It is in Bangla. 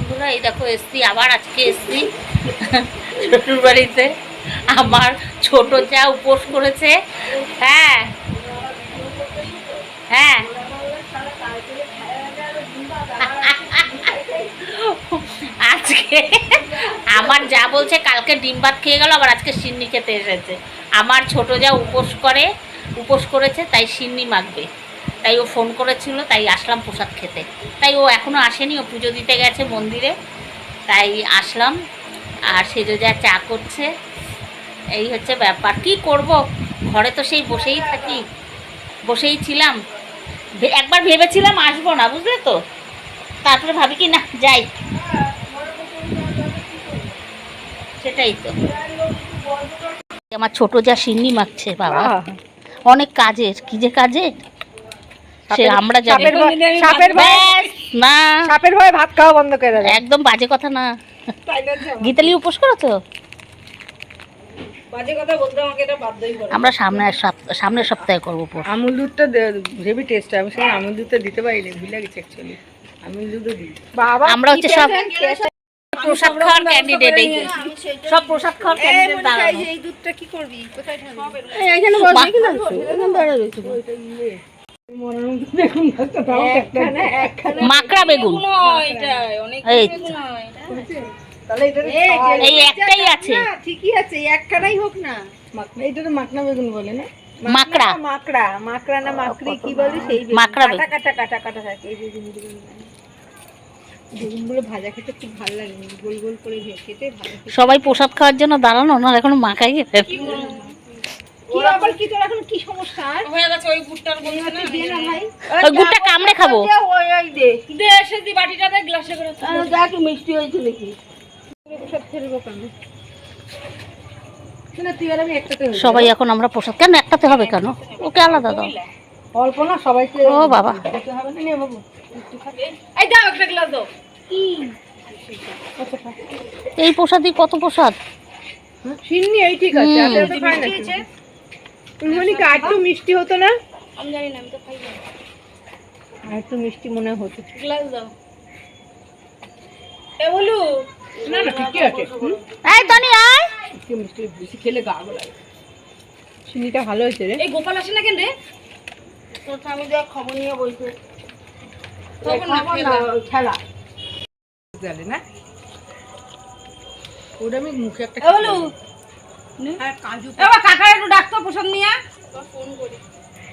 বন্ধুরা, এই দেখো এসছি আবার, আজকে এসছি শ্বশুর বাড়িতে। আমার ছোট যা উপোস করেছে। হ্যাঁ হ্যাঁ, আজকে আমার যা বলছে কালকে ডিম ভাত খেয়ে গেল, আবার আজকে সিন্নি খেতে এসেছে। আমার ছোট যা উপোস করেছে, তাই সিন্নি মাখবে। তাই ও ফোন করেছিল, তাই আসলাম প্রসাদ খেতে। তাই ও এখনও আসেনি, ও পুজো দিতে গেছে মন্দিরে, তাই আসলাম। আর সেজো যা চা করছে, এই হচ্ছে ব্যাপার। কি করব, ঘরে তো সেই বসেই ছিলাম। একবার ভেবেছিলাম আসবো না, বুঝলে তো, তারপরে ভাবি কি না যাই, সেটাই তো। আমার ছোট যা সিন্নি মাখছে, বাবা অনেক কাজের, কি যে কাজের সে আমরা জানি না। সাপের ভয়ে ভাত খাওয়া বন্ধ করে দেয়, একদম বাজে কথা না। গীতালি উপোস করেছো? বাজে কথা বলতে আমাকে এটা বাধ্যই করে। আমরা সামনের সপ্তাহে করবো উপোস। আমুল দুধটা হেভি টেস্ট, আমি সেই আমুল দুধটা দিতে পারিনি, ভুলে গেছি অ্যাকচুয়ালি। আমুল দুধও দিই বাবা। আমরা হচ্ছে সব প্রসাদ খাওয়ার ক্যান্ডিডেট, এই সব প্রসাদ খাওয়ার ক্যান্ডিডেট দাঁড়ানো। এই দুধটা কি করবি, কোথায় ঢালবি? এইখানে বসে কি না মাকড়া বেগুন, এই এই একটাই আছে, ঠিকই আছে, একটাই হোক না। এইটা তো মাকড়া বেগুন বলে না, মাকড়া মাকড়া না মাকড়ি কি বলে, সেই মাকড়া কাটা থাকে। এই বেগুনগুলো ভাজা খেতে খুব ভালো লাগে, গোল গোল করে কেটে ভাজা খেতে। সবাই প্রসাদ খাওয়ার জন্য দাঁড়ানো না, এখনো মাখাই গেছে। কি আবার কি তোর এখন কি সমস্যা হয়ে গেছে? ওই গুড়টার বলছ না, দে না ভাই, ওই গুড়টা কামড়ে খাবো। ওই দে এসে দি বাটিটাতে গ্লাসে করে যা, কি মিষ্টি হয়েছে নাকি? প্রসাদ ফেলবো কেন? না তুই আর আমি একটাতে সবাই এখন আমরা প্রসাদ কেন একটাতে হবে কেন? ওকে আলাদা দাও, অল্প না সবাইকে। ও বাবা, দিতে হবে না, নে বাবু এই দাও একটা গ্লাস দাও। কি এই প্রসাদই কত প্রসাদ। সিন্নি এই ঠিক আছে, আপনি তো খাই না। তুমি কি একটু মিষ্টি হতো না? আমি জানি না, আমি তো খাই না। আর একটু মিষ্টি মনে হতো। গ্লাস দাও এ বলু। না না ঠিকই আছে। এই তনি আয়, কি মিষ্টি বেশি খেলে গা গোলায়। সিন্নিটা ভালো হয়েছে রে। এই গোপাল আসে না কেন রে? তোর আমি যা খবর নিয়ে বইছে। খবর না খেলা জানে না। ওটা আমি মুখে একটা বলু। আর কাজু, এবার কাকা একটু ডাক্তার প্রসাদ নিয়ে ফোন করি।